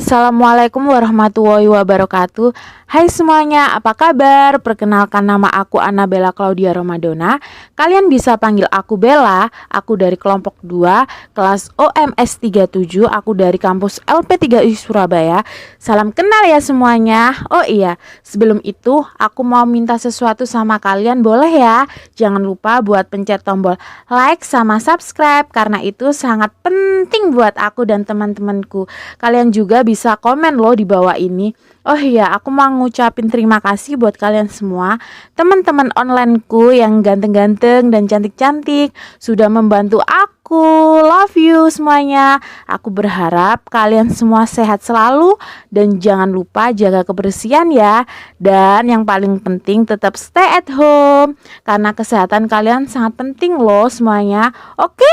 Assalamualaikum warahmatullahi wabarakatuh. Hai semuanya, apa kabar? Perkenalkan, nama aku Annabella Claudia Ramadona. Kalian bisa panggil aku Bella. Aku dari kelompok 2 kelas OMS 37. Aku dari kampus LP3I Surabaya. Salam kenal ya semuanya. Oh iya, sebelum itu aku mau minta sesuatu sama kalian, boleh ya? Jangan lupa buat pencet tombol like sama subscribe, karena itu sangat penting buat aku dan teman-temanku. Kalian juga bisa komen loh di bawah ini. Oh iya, aku mau ngucapin terima kasih buat kalian semua, teman-teman onlineku yang ganteng-ganteng dan cantik-cantik, sudah membantu aku. Love you semuanya. Aku berharap kalian semua sehat selalu dan jangan lupa jaga kebersihan ya. Dan yang paling penting tetap stay at home, karena kesehatan kalian sangat penting loh semuanya. Oke?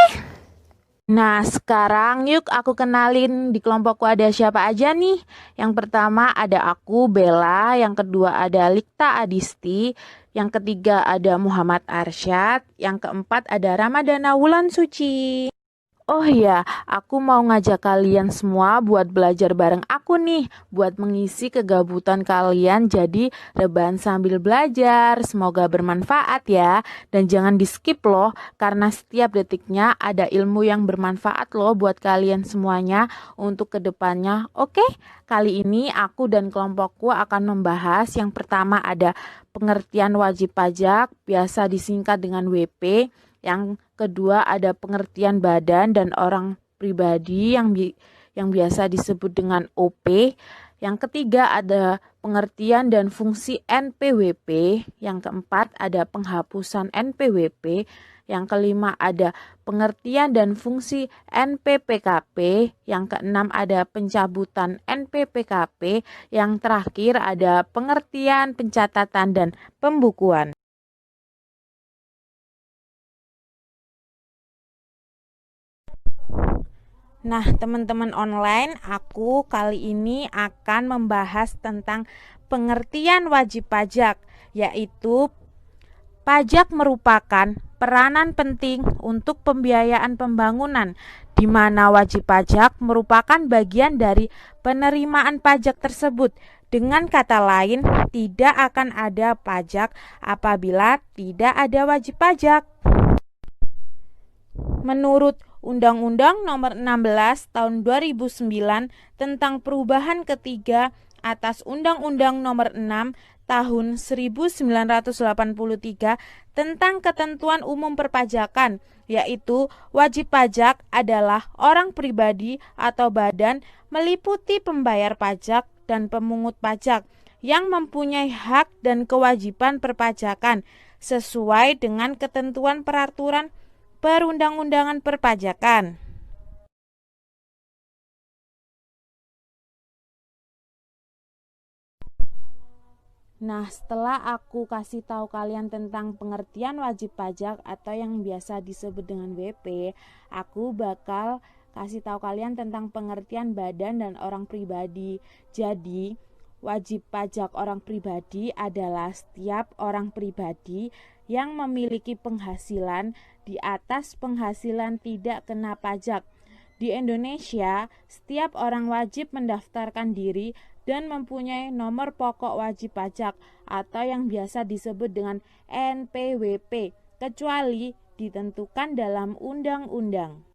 Nah, sekarang yuk aku kenalin di kelompokku ada siapa aja nih. Yang pertama ada aku, Bella. Yang kedua ada Likta Adisti. Yang ketiga ada Muhammad Arsyad. Yang keempat ada Ramadana Wulan Suci. Oh iya, aku mau ngajak kalian semua buat belajar bareng aku nih, buat mengisi kegabutan kalian jadi rebahan sambil belajar. Semoga bermanfaat ya, dan jangan di skip loh, karena setiap detiknya ada ilmu yang bermanfaat loh buat kalian semuanya untuk kedepannya. Oke, kali ini aku dan kelompokku akan membahas yang pertama ada pengertian wajib pajak, biasa disingkat dengan WP. Yang kedua ada pengertian badan dan orang pribadi yang biasa disebut dengan OP. Yang ketiga ada pengertian dan fungsi NPWP. Yang keempat ada penghapusan NPWP. Yang kelima ada pengertian dan fungsi NPPKP. Yang keenam ada pencabutan NPPKP. Yang terakhir ada pengertian, pencatatan, dan pembukuan. Nah, teman-teman online, aku kali ini akan membahas tentang pengertian wajib pajak, yaitu pajak merupakan peranan penting untuk pembiayaan pembangunan, di mana wajib pajak merupakan bagian dari penerimaan pajak tersebut. Dengan kata lain, tidak akan ada pajak apabila tidak ada wajib pajak. Menurut Undang-Undang Nomor 16 Tahun 2009 tentang perubahan ketiga atas Undang-Undang Nomor 6 Tahun 1983 tentang ketentuan umum perpajakan, yaitu wajib pajak adalah orang pribadi atau badan meliputi pembayar pajak dan pemungut pajak yang mempunyai hak dan kewajiban perpajakan sesuai dengan ketentuan peraturan perundang-undangan perpajakan. Nah, setelah aku kasih tahu kalian tentang pengertian wajib pajak atau yang biasa disebut dengan WP, aku bakal kasih tahu kalian tentang pengertian badan dan orang pribadi. Jadi, wajib pajak orang pribadi adalah setiap orang pribadi yang memiliki penghasilan di atas penghasilan tidak kena pajak. Di Indonesia, setiap orang wajib mendaftarkan diri dan mempunyai nomor pokok wajib pajak atau yang biasa disebut dengan NPWP, kecuali ditentukan dalam undang-undang.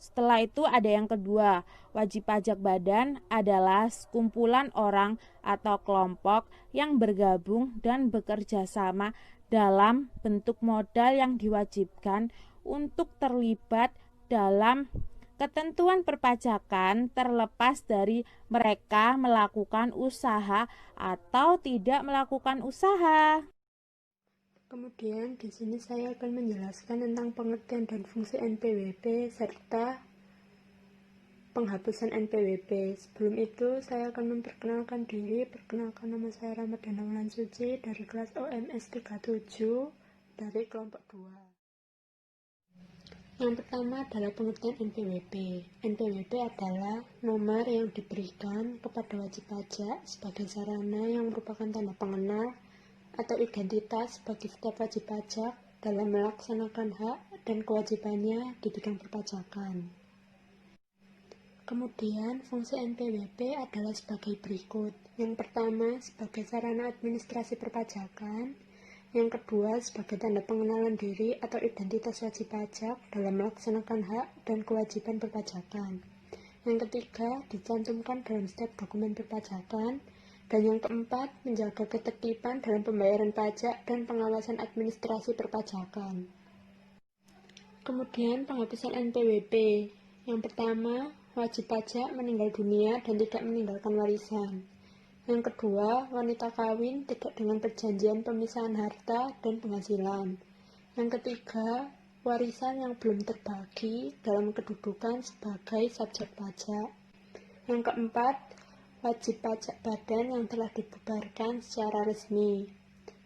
Setelah itu ada yang kedua, wajib pajak badan adalah kumpulan orang atau kelompok yang bergabung dan bekerja sama dalam bentuk modal yang diwajibkan untuk terlibat dalam ketentuan perpajakan terlepas dari mereka melakukan usaha atau tidak melakukan usaha. Kemudian di sini saya akan menjelaskan tentang pengertian dan fungsi NPWP serta penghapusan NPWP. Sebelum itu saya akan memperkenalkan diri. Perkenalkan, nama saya Ramadana Wulan Suci dari kelas OMS 37 dari kelompok 2. Yang pertama adalah pengertian NPWP. NPWP adalah nomor yang diberikan kepada wajib pajak sebagai sarana yang merupakan tanda pengenal atau identitas bagi setiap wajib pajak dalam melaksanakan hak dan kewajibannya di bidang perpajakan. Kemudian, fungsi NPWP adalah sebagai berikut. Yang pertama, sebagai sarana administrasi perpajakan. Yang kedua, sebagai tanda pengenalan diri atau identitas wajib pajak dalam melaksanakan hak dan kewajiban perpajakan. Yang ketiga, dicantumkan dalam setiap dokumen perpajakan. Dan yang keempat, menjaga ketertiban dalam pembayaran pajak dan pengawasan administrasi perpajakan. Kemudian, penghapusan NPWP. Yang pertama, wajib pajak meninggal dunia dan tidak meninggalkan warisan. Yang kedua, wanita kawin tidak dengan perjanjian pemisahan harta dan penghasilan. Yang ketiga, warisan yang belum terbagi dalam kedudukan sebagai subjek pajak. Yang keempat, wajib pajak badan yang telah dibubarkan secara resmi.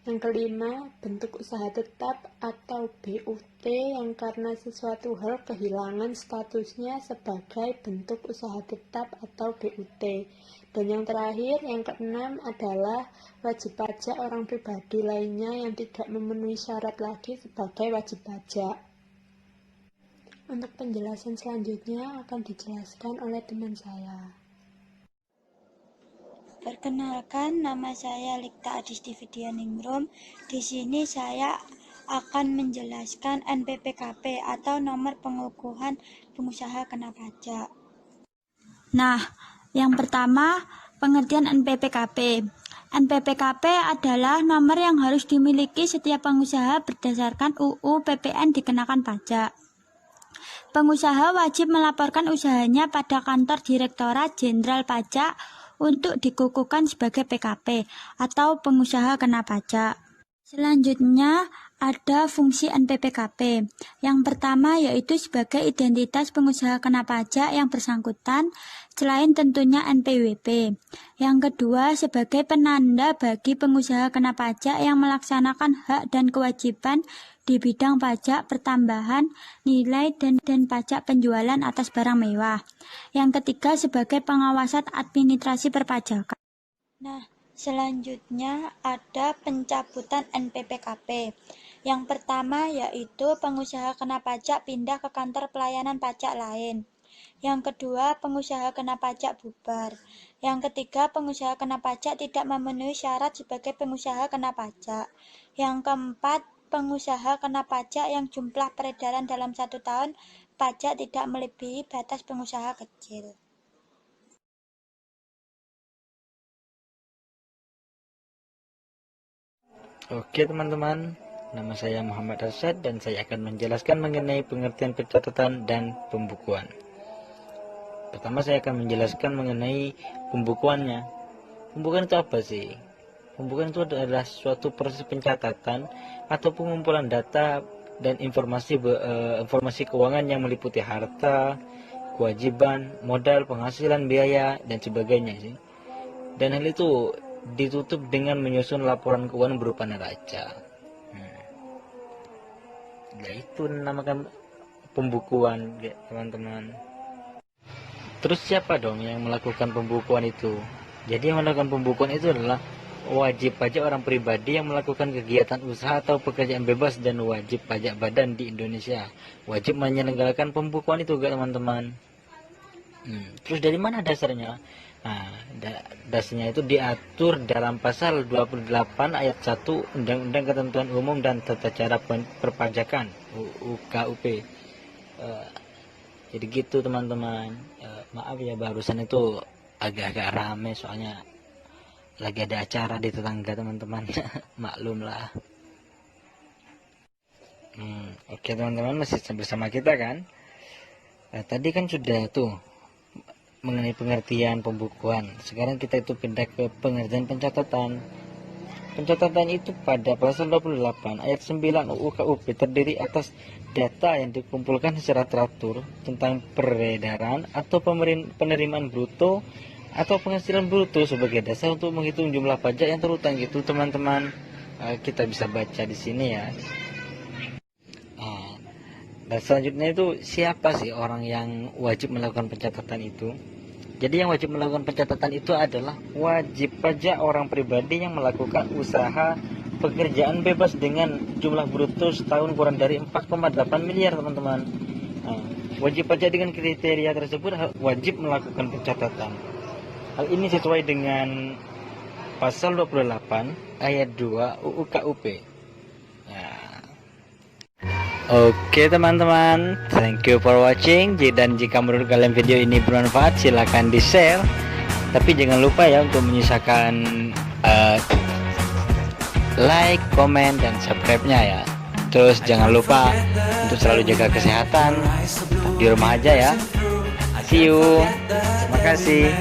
Yang kelima, bentuk usaha tetap atau BUT yang karena sesuatu hal kehilangan statusnya sebagai bentuk usaha tetap atau BUT. Dan yang terakhir, yang keenam adalah wajib pajak orang pribadi lainnya yang tidak memenuhi syarat lagi sebagai wajib pajak. Untuk penjelasan selanjutnya akan dijelaskan oleh teman saya. Perkenalkan, nama saya Likta Adistividia Ningrum. Di sini saya akan menjelaskan NPPKP atau Nomor Pengukuhan Pengusaha Kena Pajak. Nah, yang pertama, pengertian NPPKP. NPPKP adalah nomor yang harus dimiliki setiap pengusaha berdasarkan UU PPN dikenakan pajak. Pengusaha wajib melaporkan usahanya pada kantor Direktorat Jenderal Pajak untuk dikukuhkan sebagai PKP atau pengusaha kena pajak. Selanjutnya ada fungsi NPPKP. Yang pertama yaitu sebagai identitas pengusaha kena pajak yang bersangkutan selain tentunya NPWP. Yang kedua sebagai penanda bagi pengusaha kena pajak yang melaksanakan hak dan kewajiban di bidang pajak pertambahan nilai dan pajak penjualan atas barang mewah. Yang ketiga sebagai pengawasan administrasi perpajakan. Nah, selanjutnya ada pencabutan NPPKP. Yang pertama yaitu pengusaha kena pajak pindah ke kantor pelayanan pajak lain. Yang kedua, pengusaha kena pajak bubar. Yang ketiga, pengusaha kena pajak tidak memenuhi syarat sebagai pengusaha kena pajak. Yang keempat, pengusaha kena pajak yang jumlah peredaran dalam 1 tahun pajak tidak melebihi batas pengusaha kecil. Oke teman-teman, nama saya Muhammad Arsyad dan saya akan menjelaskan mengenai pengertian pencatatan dan pembukuan. Pertama saya akan menjelaskan mengenai pembukuannya. Pembukuan itu apa sih? Pembukuan itu adalah suatu proses pencatatan atau pengumpulan data dan informasi keuangan yang meliputi harta, kewajiban, modal, penghasilan, biaya, dan sebagainya sih. Dan hal itu ditutup dengan menyusun laporan keuangan berupa neraca. Ya itu namakan pembukuan, teman-teman. Terus siapa dong yang melakukan pembukuan itu? Jadi yang melakukan pembukuan itu adalah wajib pajak orang pribadi yang melakukan kegiatan usaha atau pekerjaan bebas dan wajib pajak badan di Indonesia. Wajib menyelenggarakan pembukuan itu, teman-teman. Terus dari mana dasarnya? Nah, dasarnya itu diatur dalam pasal 28 ayat 1 Undang-Undang Ketentuan Umum dan Tata Cara Perpajakan UKUP. Jadi gitu teman-teman. Maaf ya barusan itu agak-agak rame soalnya lagi ada acara di tetangga teman-teman. Maklum lah. Oke teman-teman, masih bersama kita kan. Tadi kan sudah tuh mengenai pengertian pembukuan. Sekarang kita itu pindah ke pengertian pencatatan. Pencatatan itu pada pasal 28 ayat 9 UU KUP terdiri atas data yang dikumpulkan secara teratur tentang peredaran atau penerimaan bruto atau penghasilan bruto sebagai dasar untuk menghitung jumlah pajak yang terutang gitu teman-teman. Kita bisa baca di sini ya. Dan selanjutnya itu siapa sih orang yang wajib melakukan pencatatan itu? Jadi yang wajib melakukan pencatatan itu adalah wajib pajak orang pribadi yang melakukan usaha pekerjaan bebas dengan jumlah bruto setahun kurang dari 4,8 miliar teman-teman. Wajib pajak dengan kriteria tersebut wajib melakukan pencatatan. Hal ini sesuai dengan pasal 28 ayat 2 UU KUP. Ya. Oke teman-teman, thank you for watching. Dan jika menurut kalian video ini bermanfaat, silahkan di share. Tapi jangan lupa ya untuk menyisakan like, komen, dan subscribe-nya ya. Terus jangan lupa untuk selalu jaga kesehatan di rumah aja ya. See you. Terima kasih.